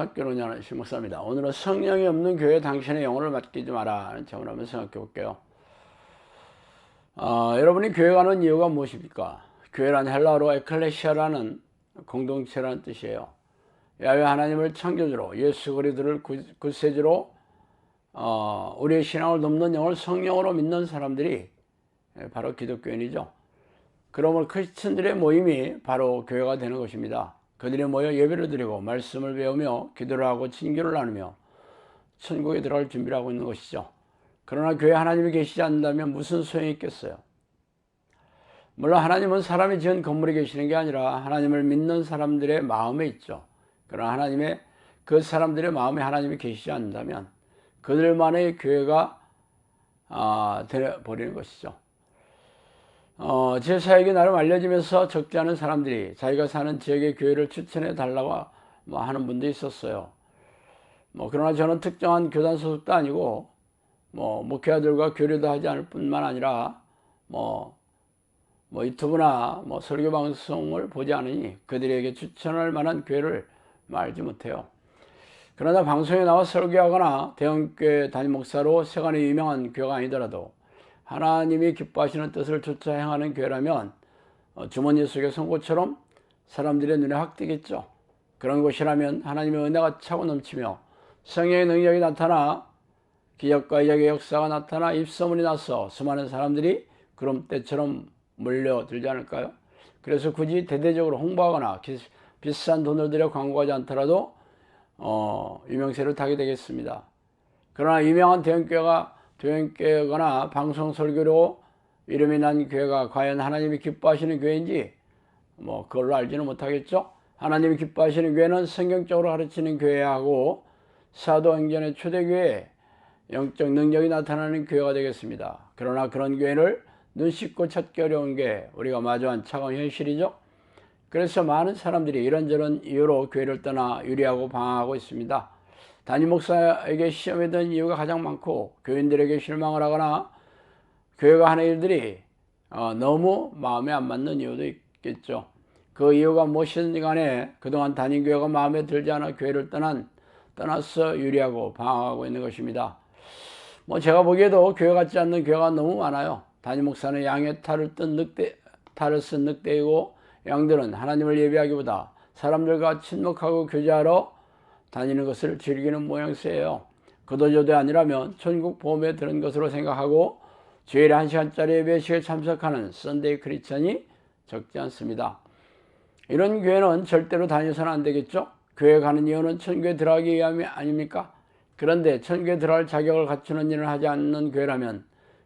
성경학교 논의하는 신목사입니다. 오늘은 성령이 없는 교회 당신의 영혼을 맡기지 마라 하는 제목을 한번 생각해 볼게요. 여러분이 교회 가는 이유가 무엇입니까? 교회란 헬라어로 에클레시아라는 공동체라는 뜻이에요. 야훼 하나님을 창조주로 예수 그리스도를 구세주로 우리의 신앙을 돕는 영을 성령으로 믿는 사람들이 바로 기독교인이죠. 그러므로 크리스천들의 모임이 바로 교회가 되는 것입니다. 그들이 모여 예배를 드리고 말씀을 배우며 기도를 하고 친교를 나누며 천국에 들어갈 준비를 하고 있는 것이죠. 그러나 교회에 하나님이 계시지 않는다면 무슨 소용이 있겠어요? 물론 하나님은 사람이 지은 건물에 계시는 게 아니라 하나님을 믿는 사람들의 마음에 있죠. 그러나 그 사람들의 마음에 하나님이 계시지 않는다면 그들만의 교회가 되어버리는 것이죠. 제 사역이 나름 알려지면서 적지 않은 사람들이 자기가 사는 지역의 교회를 추천해 달라고 하는 분도 있었어요. 그러나 저는 특정한 교단 소속도 아니고 목회자들과 교류도 하지 않을 뿐만 아니라 유튜브나 설교 방송을 보지 않으니 그들에게 추천할 만한 교회를 알지 못해요. 그러나 방송에 나와 설교하거나 대형교회 담임 목사로 세간에 유명한 교회가 아니더라도 하나님이 기뻐하시는 뜻을 쫓아 행하는 교회라면 주머니 속의 송곳처럼 사람들의 눈에 확 띄겠죠. 그런 곳이라면 하나님의 은혜가 차고 넘치며 성령의 능력이 나타나 기적과 이적의 역사가 나타나 입소문이 나서 수많은 사람들이 구름대처럼 몰려들지 않을까요? 그래서 굳이 대대적으로 홍보하거나 비싼 돈을 들여 광고하지 않더라도 유명세를 타게 되겠습니다. 그러나 유명한 대형교회거나 방송 설교로 이름이 난 교회가 과연 하나님이 기뻐하시는 교회인지 그걸로 알지는 못하겠죠. 하나님이 기뻐하시는 교회는 성경적으로 가르치는 교회야 하고 사도행전의 초대교회 영적 능력이 나타나는 교회가 되겠습니다. 그러나 그런 교회를 눈 씻고 찾기 어려운 게 우리가 마주한 차가운 현실이죠. 그래서 많은 사람들이 이런저런 이유로 교회를 떠나 유리하고 방황하고 있습니다. 담임 목사에게 시험에 든 이유가 가장 많고 교인들에게 실망을 하거나 교회가 하는 일들이 너무 마음에 안 맞는 이유도 있겠죠. 그 이유가 무엇이든 간에 그동안 다닌 교회가 마음에 들지 않아 교회를 떠나서 유리하고 방황하고 있는 것입니다. 제가 보기에도 교회 같지 않는 교회가 너무 많아요. 담임 목사는 양의 탈을 쓴 늑대이고 양들은 하나님을 예배하기보다 사람들과 친목하고 교제하러 다니는 것을 즐기는 모양새예요. 그도저도 아니라면 천국 보험에 드는 것으로 생각하고 주일에 1시간짜리 예배식에 참석하는 썬데이 크리스천이 적지 않습니다. 이런 교회는 절대로 다녀서는 안 되겠죠. 교회 가는 이유는 천국에 들어가기 위함이 아닙니까? 그런데 천국에 들어갈 자격을 갖추는 일을 하지 않는 교회라면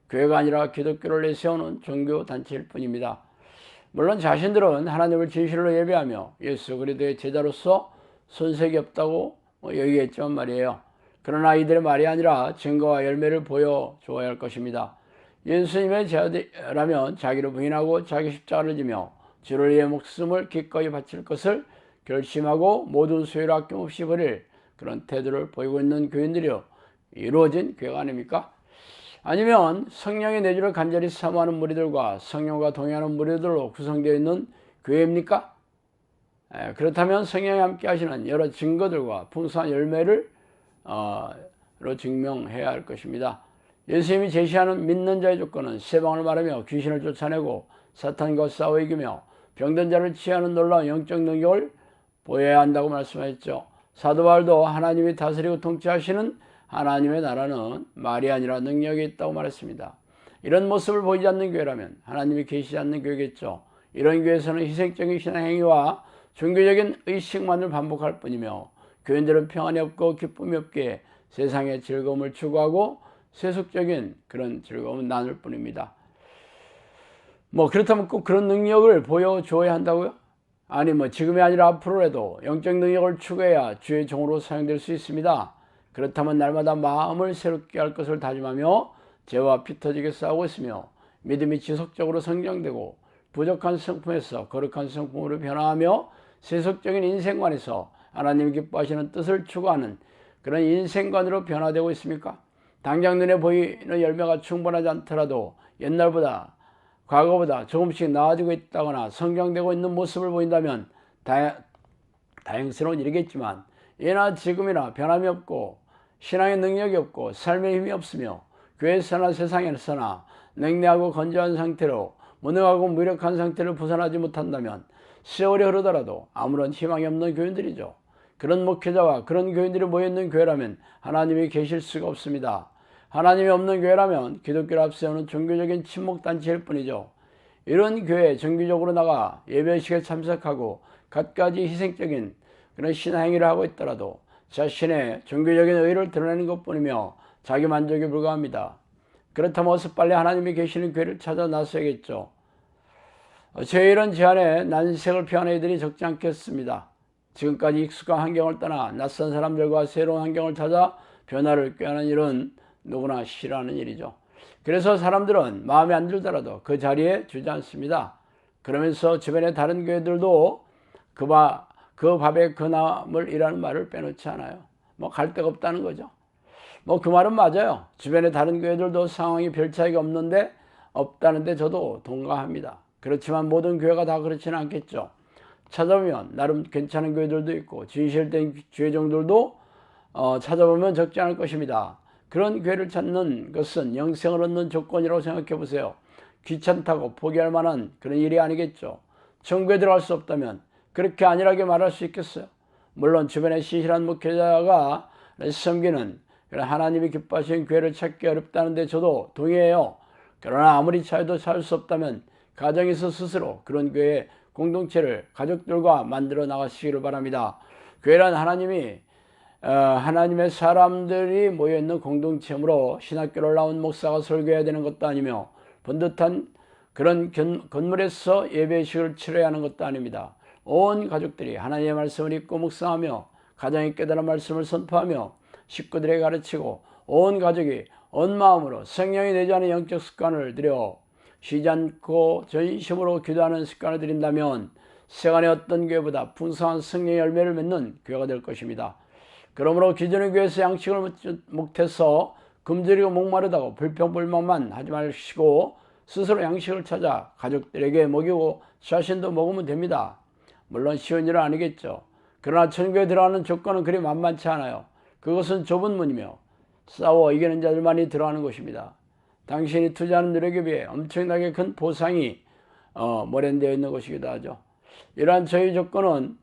교회가 아니라 기독교를 내세우는 종교단체일 뿐입니다. 물론 자신들은 하나님을 진실로 예배하며 예수 그리스도의 제자로서 손색이 없다고 여기겠지만 말이에요. 그러나 이들의 말이 아니라 증거와 열매를 보여줘야 할 것입니다. 예수님의 제자라면 자기를 부인하고 자기 십자가를 지며 주를 위해 목숨을 기꺼이 바칠 것을 결심하고 모든 소유를 아낌없이 버릴 그런 태도를 보이고 있는 교인들이 이루어진 교회가 아닙니까? 아니면 성령의 내주를 간절히 사모하는 무리들과 성령과 동행하는 무리들로 구성되어 있는 교회입니까? 그렇다면 성령이 함께 하시는 여러 증거들과 풍성한 열매를 증명해야 할 것입니다. 예수님이 제시하는 믿는 자의 조건은 세방을 말하며 귀신을 쫓아내고 사탄과 싸워 이기며 병든 자를 치유하는 놀라운 영적 능력을 보여야 한다고 말씀하셨죠. 사도 바울도 하나님이 다스리고 통치하시는 하나님의 나라는 말이 아니라 능력이 있다고 말했습니다. 이런 모습을 보이지 않는 교회라면 하나님이 계시지 않는 교회겠죠. 이런 교회에서는 희생적인 신앙행위와 종교적인 의식만을 반복할 뿐이며 교인들은 평안이 없고 기쁨이 없기에 세상의 즐거움을 추구하고 세속적인 그런 즐거움을 나눌 뿐입니다. 그렇다면 꼭 그런 능력을 보여줘야 한다고요? 아니 지금이 아니라 앞으로라도 영적 능력을 추구해야 주의 종으로 사용될 수 있습니다. 그렇다면 날마다 마음을 새롭게 할 것을 다짐하며 죄와 피 터지게 싸우고 있으며 믿음이 지속적으로 성장되고 부족한 성품에서 거룩한 성품으로 변화하며 세속적인 인생관에서 하나님이 기뻐하시는 뜻을 추구하는 그런 인생관으로 변화되고 있습니까? 당장 눈에 보이는 열매가 충분하지 않더라도 옛날보다 과거보다 조금씩 나아지고 있다거나 성장되고 있는 모습을 보인다면 다행스러운 일이겠지만 예나 지금이나 변함이 없고 신앙의 능력이 없고 삶의 힘이 없으며 교회에서나 세상에서나 냉랭하고 건조한 상태로 무능하고 무력한 상태를 벗어나지 못한다면 세월이 흐르더라도 아무런 희망이 없는 교인들이죠. 그런 목회자와 그런 교인들이 모여있는 교회라면 하나님이 계실 수가 없습니다. 하나님이 없는 교회라면 기독교를 앞세우는 종교적인 친목단체일 뿐이죠. 이런 교회에 정기적으로 나가 예배식에 참석하고 갖가지 희생적인 그런 신앙행위를 하고 있더라도 자신의 종교적인 의의를 드러내는 것뿐이며 자기 만족에 불과합니다. 그렇다면 어서 빨리 하나님이 계시는 교회를 찾아 나서야겠죠. 제 이런 제안에 난색을 피하는 이들이 적지 않겠습니다. 지금까지 익숙한 환경을 떠나 낯선 사람들과 새로운 환경을 찾아 변화를 꾀하는 일은 누구나 싫어하는 일이죠. 그래서 사람들은 마음에 안 들더라도 그 자리에 주지 않습니다. 그러면서 주변의 다른 교회들도 그 밥에 그 나물이라는 말을 빼놓지 않아요. 갈 데가 없다는 거죠. 그 말은 맞아요. 주변의 다른 교회들도 상황이 별 차이가 없다는데 저도 동감합니다. 그렇지만 모든 교회가 다 그렇지는 않겠죠. 찾아보면 나름 괜찮은 교회들도 있고 진실된 주의종들도 찾아보면 적지 않을 것입니다. 그런 교회를 찾는 것은 영생을 얻는 조건이라고 생각해 보세요. 귀찮다고 포기할 만한 그런 일이 아니겠죠. 천국에 들어갈 수 없다면 그렇게 안일하게 말할 수 있겠어요. 물론 주변에 신실한 목회자가 섬기는 하나님이 기뻐하시는 교회를 찾기 어렵다는데 저도 동의해요. 그러나 아무리 찾아도 찾을 수 없다면 가정에서 스스로 그런 교회 공동체를 가족들과 만들어 나가시기를 바랍니다. 교회란 하나님의 사람들이 모여있는 공동체이므로 신학교를 나온 목사가 설교해야 되는 것도 아니며 번듯한 그런 건물에서 예배식을 치러야 하는 것도 아닙니다. 온 가족들이 하나님의 말씀을 읽고 묵상하며 가정의 깨달은 말씀을 선포하며 식구들에게 가르치고 온 가족이 온 마음으로 성령이 내지 않은 영적 습관을 들여 쉬지 않고 전심으로 기도하는 습관을 들인다면 세간의 어떤 교회보다 풍성한 성령의 열매를 맺는 교회가 될 것입니다. 그러므로 기존의 교회에서 양식을 못해서 굶주리고 목마르다고 불평불만만 하지 마시고 스스로 양식을 찾아 가족들에게 먹이고 자신도 먹으면 됩니다. 물론 쉬운 일은 아니겠죠. 그러나 천국에 들어가는 조건은 그리 만만치 않아요. 그것은 좁은 문이며 싸워 이기는 자들만이 들어가는 곳입니다. 당신이 투자하는 노력에 비해 엄청나게 큰 보상이 마련되어 있는 것이기도 하죠. 이러한 저희 조건은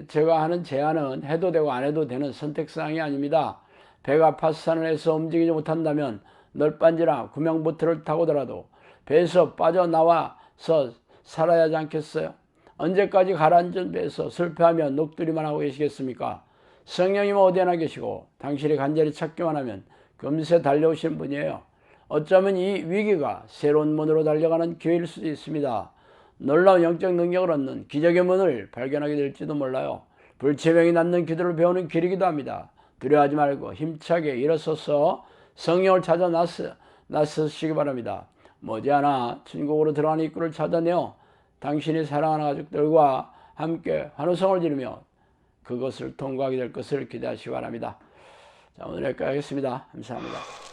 제가 하는 제안은 해도 되고 안 해도 되는 선택사항이 아닙니다. 배가 파산을 해서 움직이지 못한다면 널빤지나 구명보트를 타고더라도 배에서 빠져나와서 살아야 하지 않겠어요? 언제까지 가라앉은 배에서 슬퍼하며 녹두리만 하고 계시겠습니까? 성령님은 어디에나 계시고 당신이 간절히 찾기만 하면 금세 달려오신 분이에요. 어쩌면 이 위기가 새로운 문으로 달려가는 기회일 수도 있습니다. 놀라운 영적 능력을 얻는 기적의 문을 발견하게 될지도 몰라요. 불체병이 낫는 기도를 배우는 길이기도 합니다. 두려워하지 말고 힘차게 일어서서 성령을 찾아 나서시기 바랍니다. 머지않아 천국으로 들어가는 입구를 찾아내어 당신이 사랑하는 가족들과 함께 환호성을 지르며 그것을 통과하게 될 것을 기대하시기 바랍니다. 자, 오늘 여기까지 하겠습니다. 감사합니다.